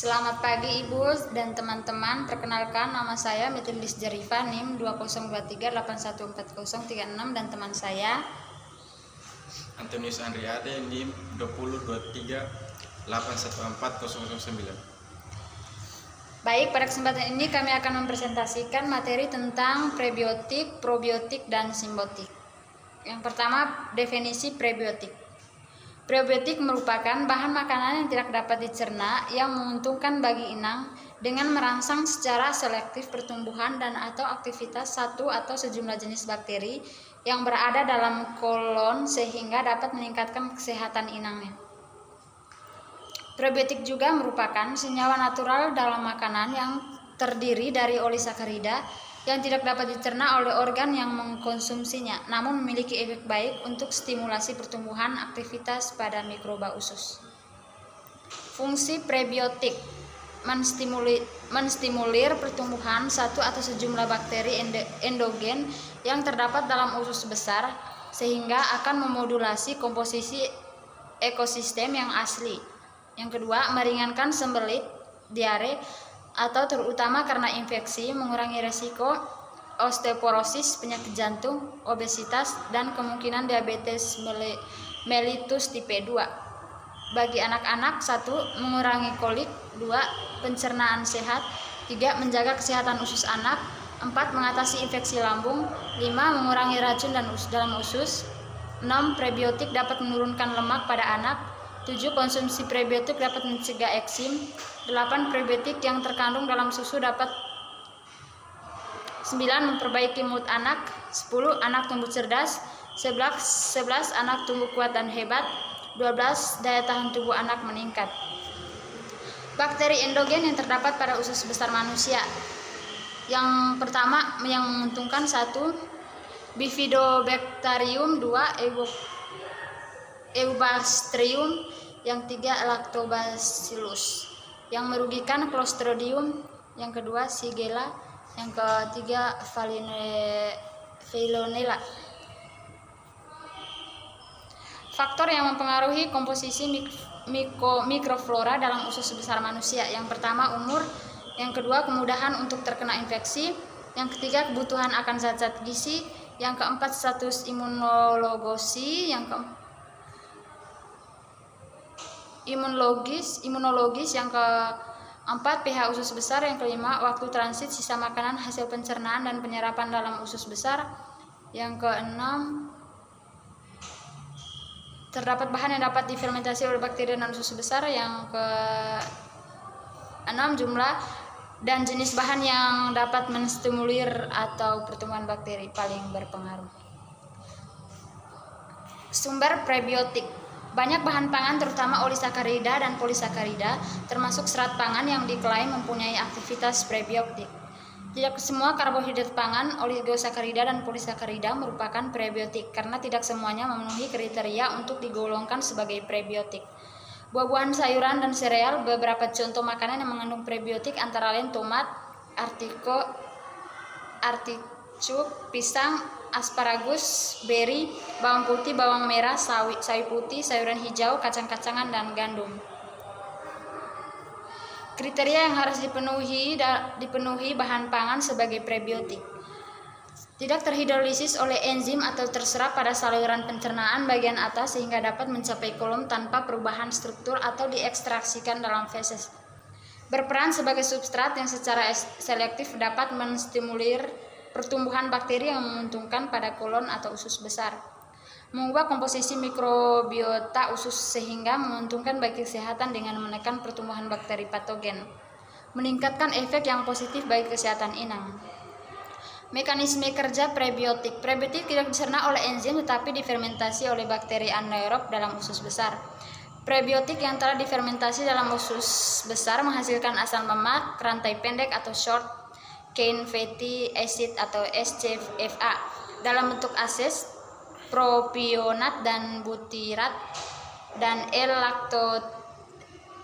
Selamat pagi Ibu dan teman-teman. Perkenalkan, nama saya Metulis Jarifa, NIM 2023814036, dan teman saya Antonius Andriade, NIM 2023814009. Baik, pada kesempatan ini kami akan mempresentasikan materi tentang prebiotik, probiotik, dan simbiotik. Yang pertama, definisi prebiotik. Probiotik merupakan bahan makanan yang tidak dapat dicerna yang menguntungkan bagi inang dengan merangsang secara selektif pertumbuhan dan atau aktivitas satu atau sejumlah jenis bakteri yang berada dalam kolon sehingga dapat meningkatkan kesehatan inangnya. Probiotik juga merupakan senyawa natural dalam makanan yang terdiri dari olisakarida yang tidak dapat dicerna oleh organ yang mengkonsumsinya, namun memiliki efek baik untuk stimulasi pertumbuhan aktivitas pada mikroba usus. Fungsi prebiotik menstimulir pertumbuhan satu atau sejumlah bakteri endogen yang terdapat dalam usus besar, sehingga akan memodulasi komposisi ekosistem yang asli. Yang kedua, meringankan sembelit, diare, atau terutama karena infeksi, mengurangi resiko osteoporosis, penyakit jantung, obesitas, dan kemungkinan diabetes mellitus tipe 2. Bagi anak-anak, 1. Mengurangi kolik, 2. Pencernaan sehat, 3. Menjaga kesehatan usus anak, 4. Mengatasi infeksi lambung, 5. Mengurangi racun dalam usus, 6. Prebiotik dapat menurunkan lemak pada anak, 7. Konsumsi prebiotik dapat mencegah eksim, 8. Prebiotik yang terkandung dalam susu dapat 9. Memperbaiki mood anak, 10. Anak tumbuh cerdas, 11. Anak tumbuh kuat dan hebat, 12. Daya tahan tubuh anak meningkat. Bakteri endogen yang terdapat pada usus besar manusia. Yang pertama yang menguntungkan, 1. Bifidobacterium, 2. Eubacterium, yang 3. Lactobacillus. Yang merugikan, Clostridium, yang kedua Shigella, yang ketiga Veillonella. Faktor yang mempengaruhi komposisi mikroflora dalam usus besar manusia. Yang pertama umur, yang kedua kemudahan untuk terkena infeksi, yang ketiga kebutuhan akan zat-zat gizi, yang keempat status imunologis, yang keempat pH usus besar, yang kelima waktu transit sisa makanan hasil pencernaan dan penyerapan dalam usus besar, yang keenam terdapat bahan yang dapat difermentasi oleh bakteri dan usus besar, yang keenam jumlah dan jenis bahan yang dapat menstimulir atau pertumbuhan bakteri paling berpengaruh. Sumber prebiotik. Banyak bahan pangan terutama olisakarida dan polisakarida termasuk serat pangan yang diklaim mempunyai aktivitas prebiotik. Tidak semua karbohidrat pangan, oligosakarida dan polisakarida merupakan prebiotik karena tidak semuanya memenuhi kriteria untuk digolongkan sebagai prebiotik. Buah-buahan, sayuran, dan sereal beberapa contoh makanan yang mengandung prebiotik antara lain tomat, artichok, pisang, asparagus, beri, bawang putih, bawang merah, sawi putih, sayuran hijau, kacang-kacangan, dan gandum. Kriteria yang harus dipenuhi bahan pangan sebagai prebiotik: tidak terhidrolisis oleh enzim atau terserap pada saluran pencernaan bagian atas sehingga dapat mencapai kolom tanpa perubahan struktur atau diekstraksikan dalam feses. Berperan sebagai substrat yang secara selektif dapat menstimulir pertumbuhan bakteri yang menguntungkan pada kolon atau usus besar. Mengubah komposisi mikrobiota usus sehingga menguntungkan bagi kesehatan dengan menekan pertumbuhan bakteri patogen. Meningkatkan efek yang positif bagi kesehatan inang. Mekanisme kerja prebiotik. Prebiotik tidak dicerna oleh enzim tetapi difermentasi oleh bakteri anaerob dalam usus besar. Prebiotik yang telah difermentasi dalam usus besar menghasilkan asam lemak rantai pendek atau short chain fatty acid atau SCFA dalam bentuk ases, propionat dan butirat, dan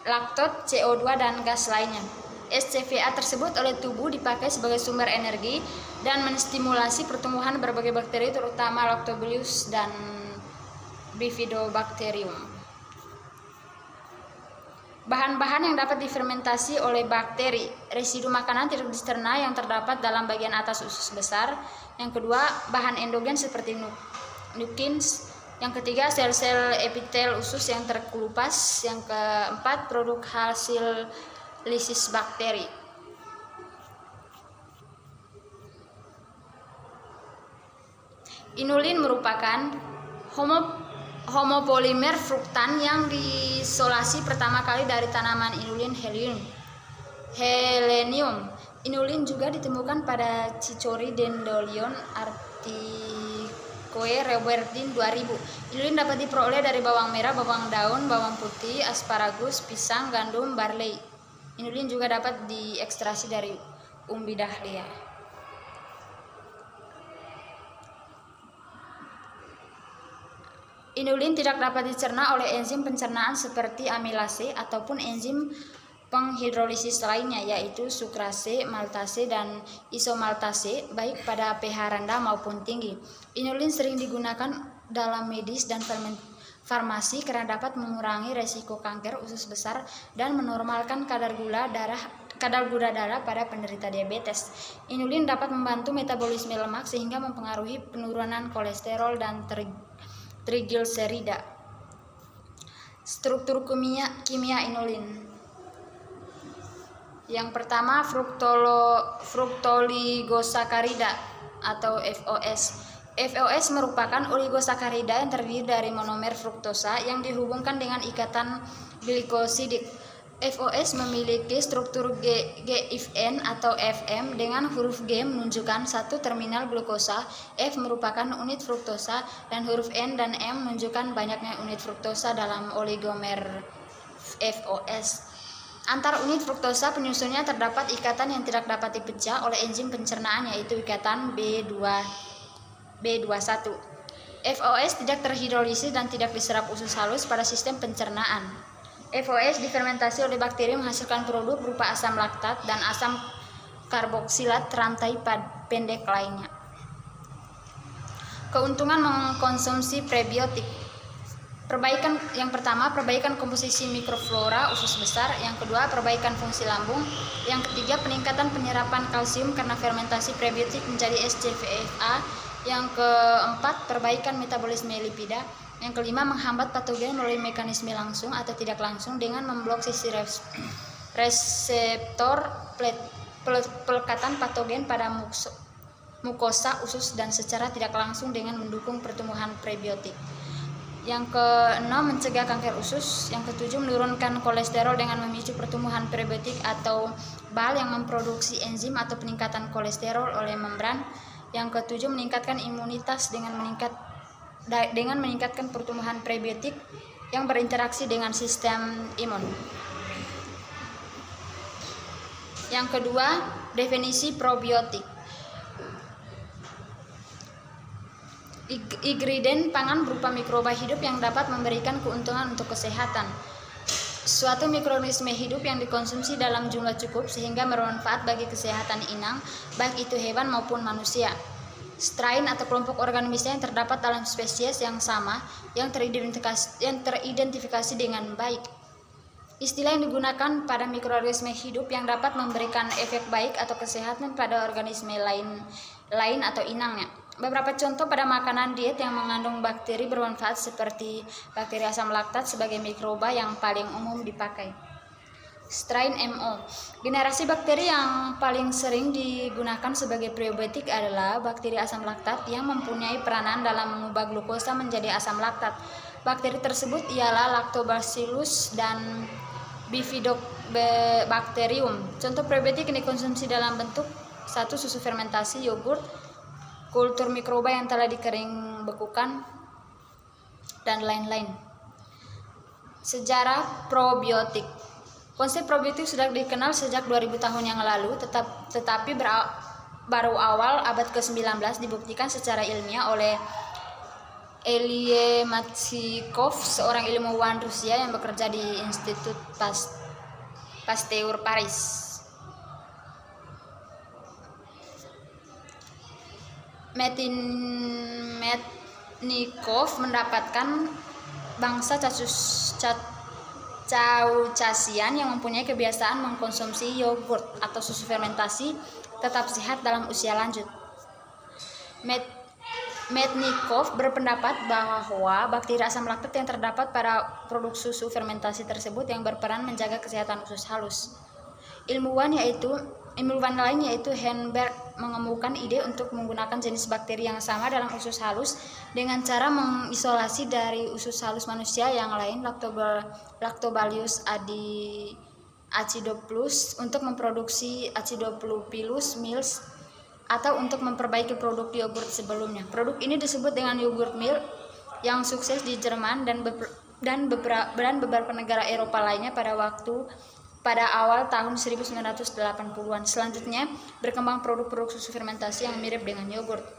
laktot, CO2 dan gas lainnya. SCFA tersebut oleh tubuh dipakai sebagai sumber energi dan menstimulasi pertumbuhan berbagai bakteri terutama Lactobacillus dan Bifidobacterium. Bahan-bahan yang dapat difermentasi oleh bakteri, residu makanan tidak dicerna yang terdapat dalam bagian atas usus besar. Yang kedua, bahan endogen seperti nuklins. Yang ketiga, sel-sel epitel usus yang terkelupas. Yang keempat, produk hasil lisis bakteri. Inulin merupakan homopolimer fruktan yang diisolasi pertama kali dari tanaman Inulin helenium. Inulin juga ditemukan pada Chicory Dandelion Artichoke Robertin 2000. Inulin dapat diperoleh dari bawang merah, bawang daun, bawang putih, asparagus, pisang, gandum, barley. Inulin juga dapat diekstraksi dari umbi dahlia. Inulin tidak dapat dicerna oleh enzim pencernaan seperti amilase ataupun enzim penghidrolisis lainnya, yaitu sukrase, maltase, dan isomaltase, baik pada pH rendah maupun tinggi. Inulin sering digunakan dalam medis dan farmasi karena dapat mengurangi resiko kanker usus besar dan menormalkan kadar gula darah pada penderita diabetes. Inulin dapat membantu metabolisme lemak sehingga mempengaruhi penurunan kolesterol dan trigliserida. Struktur kimia inulin. Yang pertama, fruktoligosakarida atau FOS. FOS merupakan oligosakarida yang terdiri dari monomer fruktosa yang dihubungkan dengan ikatan glikosidik. FOS memiliki struktur GIFN atau FM dengan huruf G menunjukkan satu terminal glukosa, F merupakan unit fruktosa, dan huruf N dan M menunjukkan banyaknya unit fruktosa dalam oligomer FOS. Antar unit fruktosa penyusunnya terdapat ikatan yang tidak dapat dipecah oleh enzim pencernaan, yaitu ikatan B21. FOS tidak terhidrolisis dan tidak diserap usus halus pada sistem pencernaan. FOS difermentasi oleh bakteri menghasilkan produk berupa asam laktat dan asam karboksilat rantai pendek lainnya. Keuntungan mengkonsumsi prebiotik. Yang pertama, perbaikan komposisi mikroflora usus besar. Yang kedua, perbaikan fungsi lambung. Yang ketiga, peningkatan penyerapan kalsium karena fermentasi prebiotik menjadi SCVFA. Yang keempat, perbaikan metabolisme lipida. Yang kelima, menghambat patogen melalui mekanisme langsung atau tidak langsung dengan memblok sisi reseptor pelekatan patogen pada mukosa usus dan secara tidak langsung dengan mendukung pertumbuhan prebiotik. Yang keenam, mencegah kanker usus. Yang ketujuh, menurunkan kolesterol dengan memicu pertumbuhan prebiotik atau bal yang memproduksi enzim atau peningkatan kolesterol oleh membran. Yang ketujuh, meningkatkan imunitas dengan meningkatkan pertumbuhan prebiotik yang berinteraksi dengan sistem imun. Yang kedua, definisi probiotik. Ingredient pangan berupa mikroba hidup yang dapat memberikan keuntungan untuk kesehatan. Suatu mikroorganisme hidup yang dikonsumsi dalam jumlah cukup sehingga bermanfaat bagi kesehatan inang, baik itu hewan maupun manusia. Strain atau kelompok organisme yang terdapat dalam spesies yang sama yang teridentifikasi dengan baik. Istilah yang digunakan pada mikroorganisme hidup yang dapat memberikan efek baik atau kesehatan pada organisme lain atau inangnya. Beberapa contoh pada makanan diet yang mengandung bakteri bermanfaat seperti bakteri asam laktat sebagai mikroba yang paling umum dipakai. Strain MO. Generasi bakteri yang paling sering digunakan sebagai probiotik adalah bakteri asam laktat yang mempunyai peranan dalam mengubah glukosa menjadi asam laktat. Bakteri tersebut ialah Lactobacillus dan Bifidobacterium. Contoh probiotik yang dikonsumsi dalam bentuk 1. Susu fermentasi, yogurt, kultur mikroba yang telah dikering bekukan, dan lain-lain. Sejarah probiotik. Konsep probiotik sudah dikenal sejak 2000 tahun yang lalu, tetapi baru awal abad ke-19 dibuktikan secara ilmiah oleh Elie Matsikov, seorang ilmuwan Rusia yang bekerja di Institut Pasteur Paris. Metnikov mendapatkan bangsa Caucasian yang mempunyai kebiasaan mengkonsumsi yogurt atau susu fermentasi tetap sehat dalam usia lanjut. Metnikov berpendapat bahwa bakteri asam laktat yang terdapat pada produk susu fermentasi tersebut yang berperan menjaga kesehatan usus halus. Ilmuwan lain yaitu Henberg mengemukakan ide untuk menggunakan jenis bakteri yang sama dalam usus halus dengan cara mengisolasi dari usus halus manusia yang lain Lactobacillus acidophilus untuk memproduksi Acidophilus mills atau untuk memperbaiki produk yogurt sebelumnya. Produk ini disebut dengan yogurt milk yang sukses di Jerman dan beberapa negara Eropa lainnya pada awal tahun 1980-an. Selanjutnya, berkembang produk-produk susu fermentasi yang mirip dengan yogurt.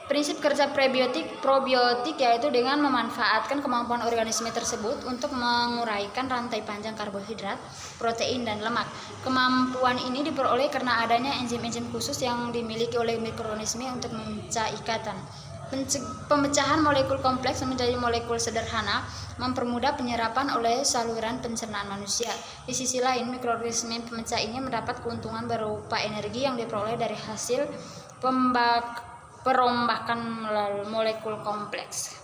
Prinsip kerja probiotik yaitu dengan memanfaatkan kemampuan organisme tersebut untuk menguraikan rantai panjang karbohidrat, protein, dan lemak. Kemampuan ini diperoleh karena adanya enzim-enzim khusus yang dimiliki oleh mikroorganisme untuk memecah ikatan. Pemecahan molekul kompleks menjadi molekul sederhana mempermudah penyerapan oleh saluran pencernaan manusia. Di sisi lain, mikroorganisme pemecah ini mendapat keuntungan berupa energi yang diperoleh dari hasil perombakan molekul kompleks.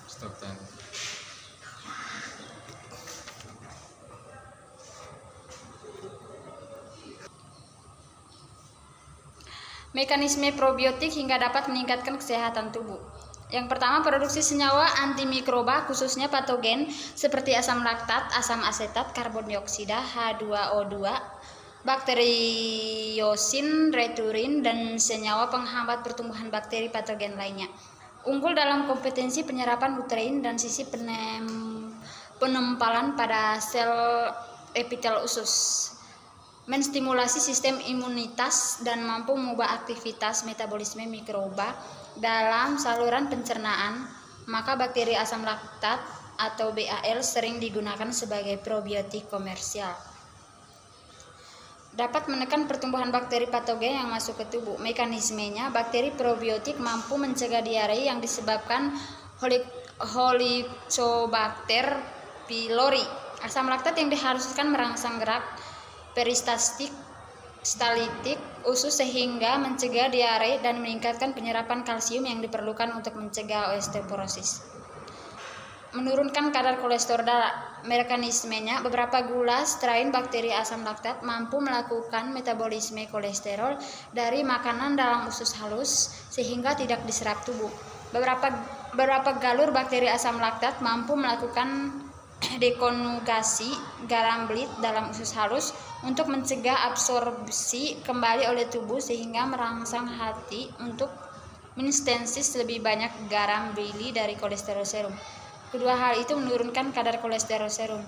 Stop time. Mekanisme probiotik hingga dapat meningkatkan kesehatan tubuh. Yang pertama, produksi senyawa antimikroba khususnya patogen seperti asam laktat, asam asetat, karbon dioksida, H2O2, bakteriosin, returin, dan senyawa penghambat pertumbuhan bakteri patogen lainnya. Unggul dalam kompetensi penyerapan nutrien dan sisi penempalan pada sel epitel usus. Menstimulasi sistem imunitas dan mampu mengubah aktivitas metabolisme mikroba dalam saluran pencernaan, maka bakteri asam laktat atau BAL sering digunakan sebagai probiotik komersial. Dapat menekan pertumbuhan bakteri patogen yang masuk ke tubuh. Mekanismenya, bakteri probiotik mampu mencegah diare yang disebabkan Helicobacter pylori. Asam laktat yang diharuskan merangsang gerak peristaltik usus sehingga mencegah diare dan meningkatkan penyerapan kalsium yang diperlukan untuk mencegah osteoporosis. Menurunkan kadar kolesterol darah. Mekanismenya, beberapa gula strain bakteri asam laktat mampu melakukan metabolisme kolesterol dari makanan dalam usus halus sehingga tidak diserap tubuh. Beberapa galur bakteri asam laktat mampu melakukan dekonjugasi garam belit dalam usus halus untuk mencegah absorpsi kembali oleh tubuh sehingga merangsang hati untuk mensintesis lebih banyak garam bili dari kolesterol serum. Kedua hal itu menurunkan kadar kolesterol serum.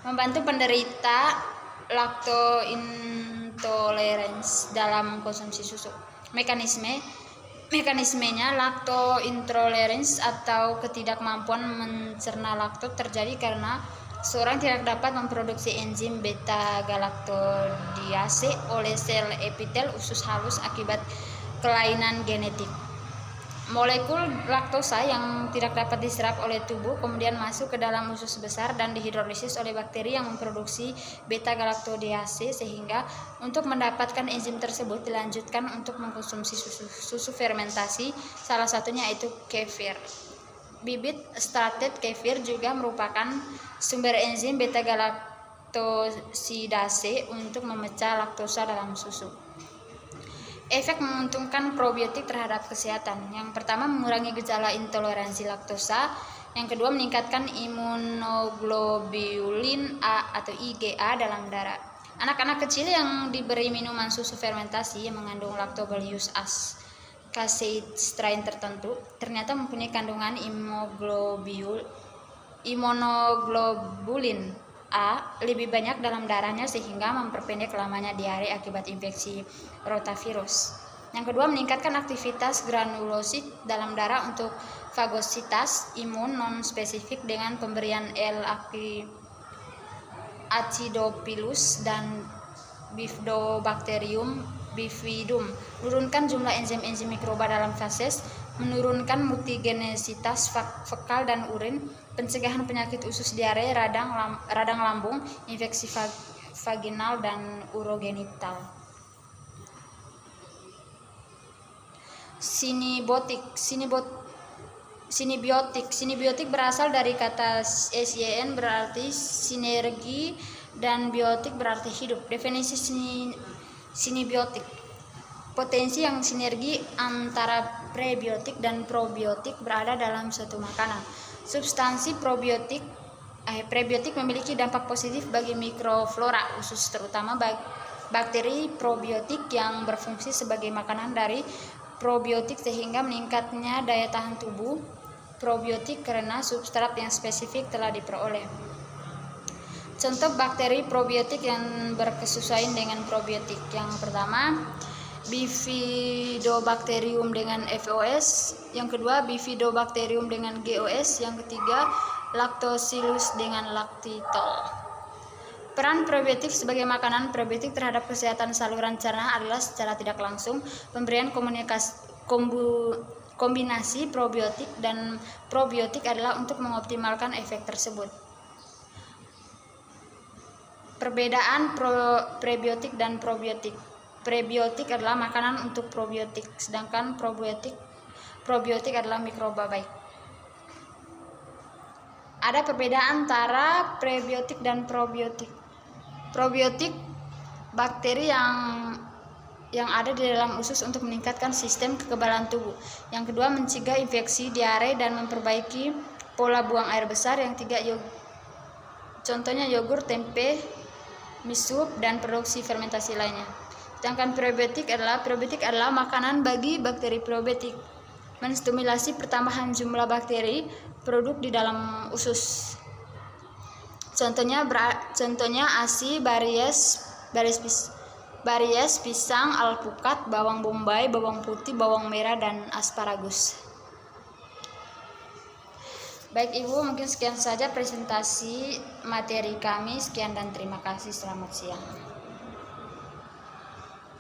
Membantu penderita laktointolerance dalam konsumsi susu. Mekanismenya, laktointolerance atau ketidakmampuan mencerna laktot terjadi karena seorang tidak dapat memproduksi enzim beta-galactodiase oleh sel epitel usus halus akibat kelainan genetik. Molekul laktosa yang tidak dapat diserap oleh tubuh kemudian masuk ke dalam usus besar dan dihidrolisis oleh bakteri yang memproduksi beta-galactodiase sehingga untuk mendapatkan enzim tersebut dilanjutkan untuk mengkonsumsi susu fermentasi, salah satunya yaitu kefir. Bibit stratet kefir juga merupakan sumber enzim beta-galactosidase untuk memecah laktosa dalam susu. Efek menguntungkan probiotik terhadap kesehatan. Yang pertama, mengurangi gejala intoleransi laktosa. Yang kedua, meningkatkan imunoglobulin A atau IgA dalam darah. Anak-anak kecil yang diberi minuman susu fermentasi yang mengandung Lactobacillus casei strain tertentu ternyata mempunyai kandungan imunoglobulin A lebih banyak dalam darahnya sehingga memperpendek lamanya diare akibat infeksi rotavirus. Yang kedua, meningkatkan aktivitas granulosit dalam darah untuk fagositas imun non-spesifik dengan pemberian L. acidophilus dan Bifidobacterium bifidum, menurunkan jumlah enzim-enzim mikroba dalam feses, menurunkan mutigenesitas fekal dan urin, pencegahan penyakit usus, diare, radang lambung, infeksi vaginal dan urogenital. Sinebiotik berasal dari kata syn berarti sinergi dan biotik berarti hidup. Definisi sinebiotik: potensi yang sinergi antara prebiotik dan probiotik berada dalam suatu makanan. Substansi prebiotik memiliki dampak positif bagi mikroflora usus, terutama bakteri probiotik yang berfungsi sebagai makanan dari probiotik, sehingga meningkatnya daya tahan tubuh probiotik karena substrat yang spesifik telah diperoleh. Contoh bakteri probiotik yang berkesesuaian dengan probiotik: yang pertama, Bifidobacterium dengan FOS, yang kedua Bifidobacterium dengan GOS, yang ketiga Lactobacillus dengan lactitol. Peran probiotik sebagai makanan. Probiotik terhadap kesehatan saluran cerna adalah secara tidak langsung pemberian kombinasi probiotik dan probiotik adalah untuk mengoptimalkan efek tersebut. Perbedaan prebiotik dan probiotik. Prebiotik adalah makanan untuk probiotik, sedangkan probiotik adalah mikroba baik. Ada perbedaan antara prebiotik dan probiotik. Probiotik bakteri yang ada di dalam usus untuk meningkatkan sistem kekebalan tubuh. Yang kedua, mencegah infeksi, diare, dan memperbaiki pola buang air besar. Yang tiga, contohnya yogurt, tempe, mie sup, dan produksi fermentasi lainnya. Sedangkan probiotik adalah makanan bagi bakteri probiotik, menstimulasi pertambahan jumlah bakteri produk di dalam usus. Contohnya ASI, Baries, pisang, alpukat, bawang bombay, bawang putih, bawang merah, dan asparagus. Baik Ibu, mungkin sekian saja presentasi materi kami. Sekian dan terima kasih. Selamat siang.